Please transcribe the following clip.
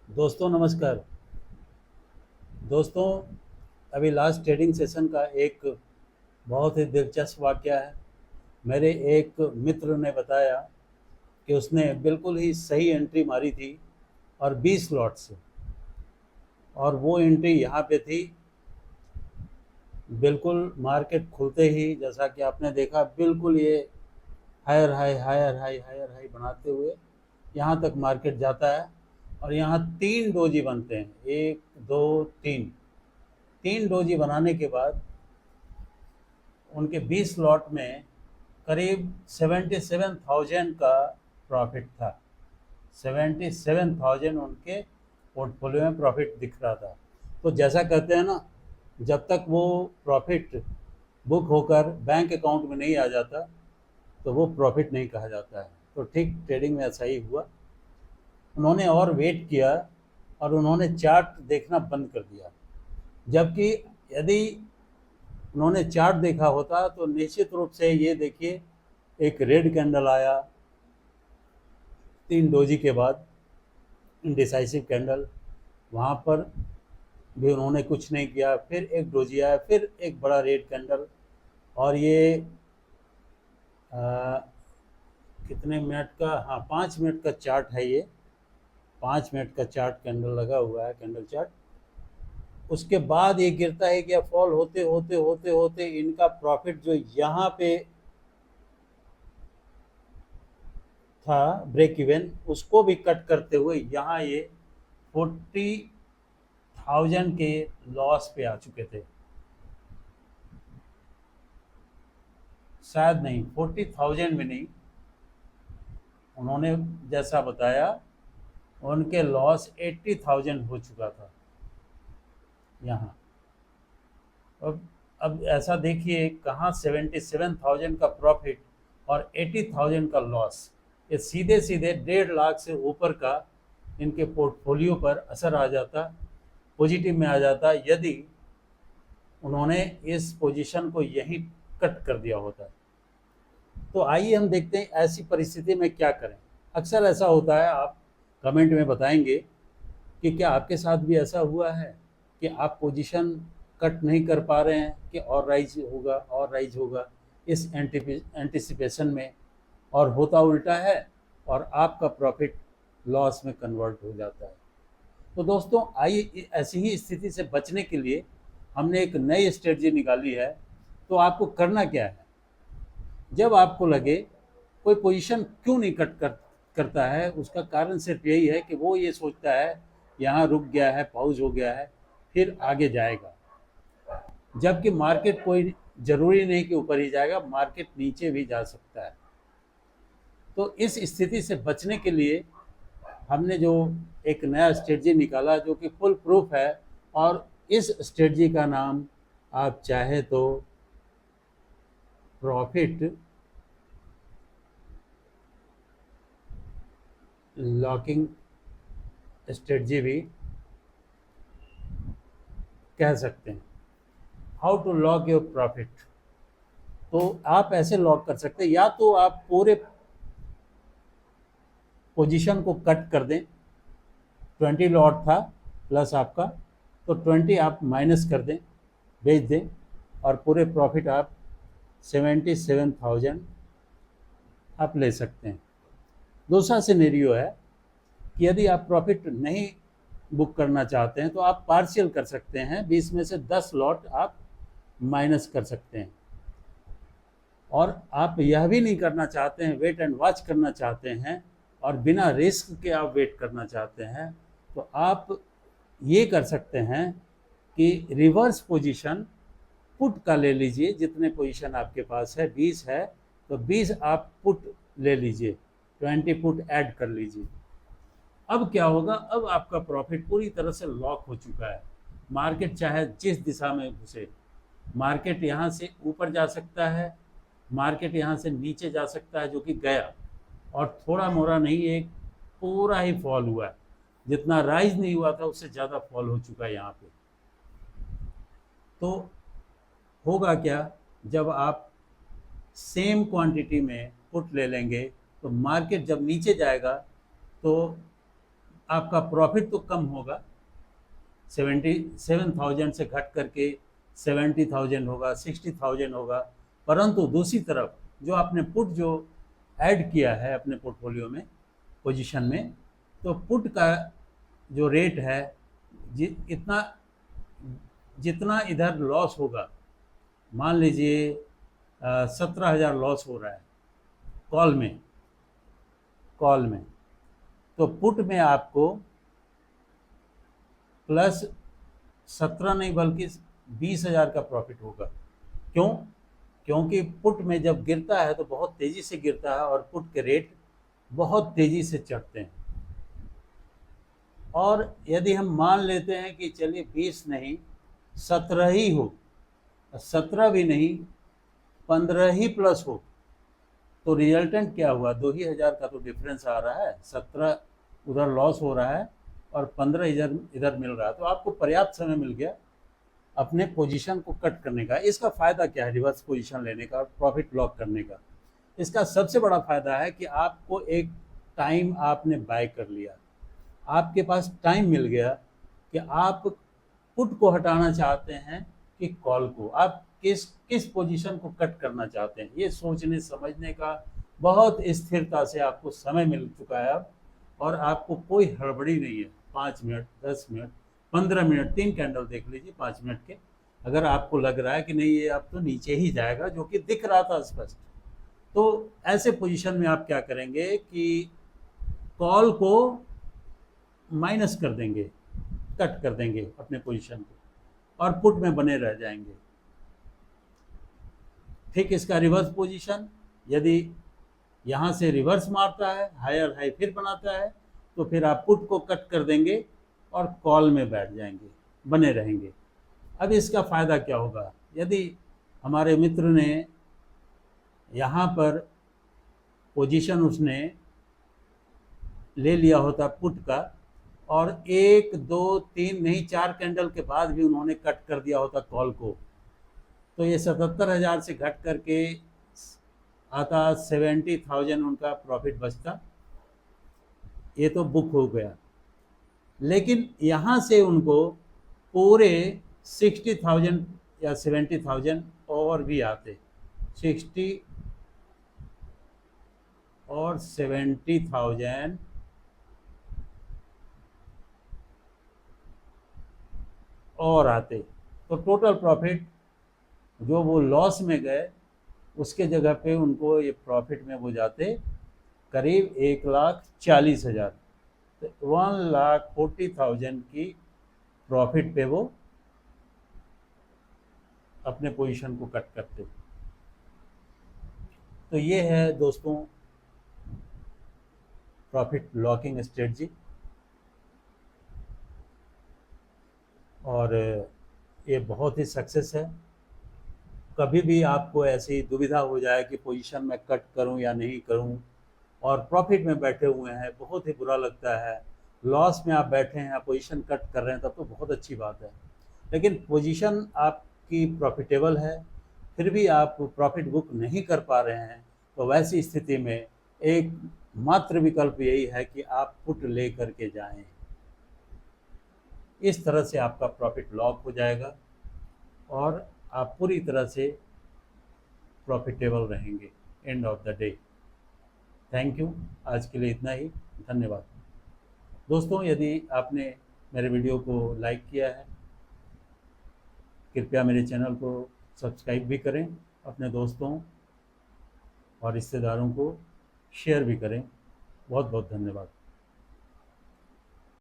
दोस्तों नमस्कार। दोस्तों, अभी लास्ट ट्रेडिंग सेशन का एक बहुत ही दिलचस्प वाकया है। मेरे एक मित्र ने बताया कि उसने बिल्कुल ही सही एंट्री मारी थी और 20 लॉट से, और वो एंट्री यहाँ पे थी। बिल्कुल मार्केट खुलते ही, जैसा कि आपने देखा, बिल्कुल ये higher high higher high higher high बनाते हुए यहाँ तक मार्केट जाता है। और यहाँ तीन डोजी बनते हैं, एक दो तीन। तीन डोजी बनाने के बाद उनके 20 लॉट में करीब 77,000 का प्रॉफिट था। 77,000 उनके पोर्टफोलियो में प्रॉफिट दिख रहा था। तो जैसा कहते हैं ना, जब तक वो प्रॉफिट बुक होकर बैंक अकाउंट में नहीं आ जाता तो वो प्रॉफिट नहीं कहा जाता है। तो ठीक ट्रेडिंग में ऐसा ही हुआ। उन्होंने और वेट किया और उन्होंने चार्ट देखना बंद कर दिया। जबकि यदि उन्होंने चार्ट देखा होता तो निश्चित रूप से ये देखिए, एक रेड कैंडल आया तीन डोजी के बाद, इंडिसाइसिव कैंडल। वहाँ पर भी उन्होंने कुछ नहीं किया। फिर एक डोजी आया, फिर एक बड़ा रेड कैंडल। और ये आ, कितने मिनट का, हाँ 5 मिनट का चार्ट है ये। 5 मिनट का चार्ट कैंडल लगा हुआ है, कैंडल चार्ट। उसके बाद ये गिरता है कि फॉल होते होते होते होते इनका प्रॉफिट जो यहाँ पे था, ब्रेक इवन, उसको भी कट करते हुए यहाँ ये 40,000 के लॉस पे आ चुके थे। शायद नहीं, 40,000 में नहीं। उन्होंने जैसा बताया, उनके लॉस 80,000 हो चुका था यहाँ। अब ऐसा देखिए, कहाँ 77,000 का प्रॉफिट और 80,000 का लॉस। ये सीधे सीधे 1.5 लाख से ऊपर का इनके पोर्टफोलियो पर असर आ जाता, पॉजिटिव में आ जाता, यदि उन्होंने इस पोजीशन को यहीं कट कर दिया होता। तो आइए हम देखते हैं ऐसी परिस्थिति में क्या करें। अक्सर ऐसा होता है, आप कमेंट में बताएंगे कि क्या आपके साथ भी ऐसा हुआ है कि आप पोजीशन कट नहीं कर पा रहे हैं कि और राइज होगा और राइज होगा इस एंटिसिपेशन में, और होता उल्टा है और आपका प्रॉफिट लॉस में कन्वर्ट हो जाता है। तो दोस्तों, आइए ऐसी ही स्थिति से बचने के लिए हमने एक नई स्ट्रेटजी निकाली है। तो आपको करना क्या है, जब आपको लगे कोई पोजीशन क्यों नहीं करता है, उसका कारण सिर्फ यही है कि वो ये सोचता है यहाँ रुक गया है, पॉज हो गया है, फिर आगे जाएगा। जबकि मार्केट कोई ज़रूरी नहीं कि ऊपर ही जाएगा, मार्केट नीचे भी जा सकता है। तो इस स्थिति से बचने के लिए हमने जो एक नया स्ट्रेटजी निकाला, जो कि फुल प्रूफ है, और इस स्ट्रेटजी का नाम आप चाहे तो प्रॉफिट लॉकिंग स्ट्रेटजी भी कह सकते हैं। How to lock your profit. तो आप ऐसे लॉक कर सकते हैं, या तो आप पूरे पोजीशन को कट कर दें। 20 लॉट था प्लस आपका, तो 20 आप माइनस कर दें, बेच दें, और पूरे प्रॉफिट आप 77,000 आप ले सकते हैं। दूसरा सिनेरियो है कि यदि आप प्रॉफिट नहीं बुक करना चाहते हैं तो आप पार्शियल कर सकते हैं, 20 में से 10 लॉट आप माइनस कर सकते हैं। और आप यह भी नहीं करना चाहते हैं, वेट एंड वॉच करना चाहते हैं और बिना रिस्क के आप वेट करना चाहते हैं, तो आप ये कर सकते हैं कि रिवर्स पोजीशन पुट का ले लीजिए। जितने पोजीशन आपके पास है, 20 है, तो 20 आप पुट ले लीजिए, 20 पुट ऐड कर लीजिए। अब क्या होगा, अब आपका प्रॉफिट पूरी तरह से लॉक हो चुका है। मार्केट चाहे जिस दिशा में घुसे, मार्केट यहाँ से ऊपर जा सकता है, मार्केट यहाँ से नीचे जा सकता है, जो कि गया, और थोड़ा मोड़ा नहीं, एक पूरा ही फॉल हुआ है। जितना राइज नहीं हुआ था उससे ज़्यादा फॉल हो चुका है यहाँ पे। तो होगा क्या, जब आप सेम क्वांटिटी में पुट ले लेंगे तो मार्केट जब नीचे जाएगा तो आपका प्रॉफिट तो कम होगा, 77,000 से घट करके 70,000 होगा, 60,000 होगा, परंतु दूसरी तरफ जो आपने पुट जो ऐड किया है अपने पोर्टफोलियो में पोजीशन में, तो पुट का जो रेट है इतना जितना इधर लॉस होगा, मान लीजिए 17,000 लॉस हो रहा है कॉल में, तो पुट में आपको प्लस 17 नहीं बल्कि 20,000 का प्रॉफिट होगा। क्यों? क्योंकि पुट में जब गिरता है तो बहुत तेज़ी से गिरता है और पुट के रेट बहुत तेज़ी से चढ़ते हैं। और यदि हम मान लेते हैं कि चलिए 20 नहीं 17 ही हो, 17 भी नहीं 15 ही प्लस हो, तो रिजल्टेंट क्या हुआ? 2,000 का तो डिफरेंस आ रहा है, 17 उधर लॉस हो रहा है और 15 इधर मिल रहा है, तो आपको पर्याप्त समय मिल गया अपने पोजीशन को कट करने का। इसका फ़ायदा क्या है रिवर्स पोजीशन लेने का और प्रॉफिट लॉक करने का? इसका सबसे बड़ा फ़ायदा है कि आपको एक टाइम आपने बाय कर लिया, आपके पास टाइम मिल गया कि आप पुट को हटाना चाहते हैं कि कॉल को, आप किस पोजीशन को कट करना चाहते हैं, ये सोचने समझने का बहुत स्थिरता से आपको समय मिल चुका है अब, और आपको कोई हड़बड़ी नहीं है। 5 मिनट 10 मिनट 15 मिनट 3 कैंडल देख लीजिए 5 मिनट के, अगर आपको लग रहा है कि नहीं ये अब तो नीचे ही जाएगा, जो कि दिख रहा था स्पष्ट, तो ऐसे पोजीशन में आप क्या करेंगे कि कॉल को माइनस कर देंगे, कट कर देंगे अपने पोजीशन को, और पुट में बने रह जाएंगे। ठीक इसका रिवर्स पोजीशन, यदि यहाँ से रिवर्स मारता है, हायर हाई फिर बनाता है, तो फिर आप पुट को कट कर देंगे और कॉल में बैठ जाएंगे, बने रहेंगे। अब इसका फ़ायदा क्या होगा? यदि हमारे मित्र ने यहाँ पर पोजीशन उसने ले लिया होता पुट का, और 1 2 3 नहीं 4 कैंडल के बाद भी उन्होंने कट कर दिया होता कॉल को, तो ये 77,000 से घट करके आता 70,000 उनका प्रॉफिट बचता, ये तो बुक हो गया। लेकिन यहाँ से उनको पूरे 60,000 या 70,000 और भी आते, 60 और 70,000 और आते, तो टोटल प्रॉफिट जो वो लॉस में गए उसके जगह पे उनको ये प्रॉफिट में वो जाते करीब 1,40,000, तो 1,40,000 की प्रॉफिट पे वो अपने पोजीशन को कट करते। तो ये है दोस्तों प्रॉफिट लॉकिंग स्ट्रेटजी, और ये बहुत ही सक्सेस है। कभी भी आपको ऐसी दुविधा हो जाए कि पोजीशन में कट करूं या नहीं करूं, और प्रॉफिट में बैठे हुए हैं, बहुत ही बुरा लगता है। लॉस में आप बैठे हैं, आप पोजीशन कट कर रहे हैं, तब तो बहुत अच्छी बात है, लेकिन पोजीशन आपकी प्रॉफिटेबल है फिर भी आप प्रॉफिट बुक नहीं कर पा रहे हैं, तो वैसी स्थिति में एक मात्र विकल्प यही है कि आप पुट ले करके जाएं। इस तरह से आपका प्रॉफिट लॉक हो जाएगा और आप पूरी तरह से प्रॉफिटेबल रहेंगे end of the day. Thank you, आज के लिए इतना ही, धन्यवाद। दोस्तों, यदि आपने मेरे वीडियो को लाइक किया है, कृपया मेरे चैनल को सब्सक्राइब भी करें, अपने दोस्तों और रिश्तेदारों को शेयर भी करें। बहुत बहुत धन्यवाद।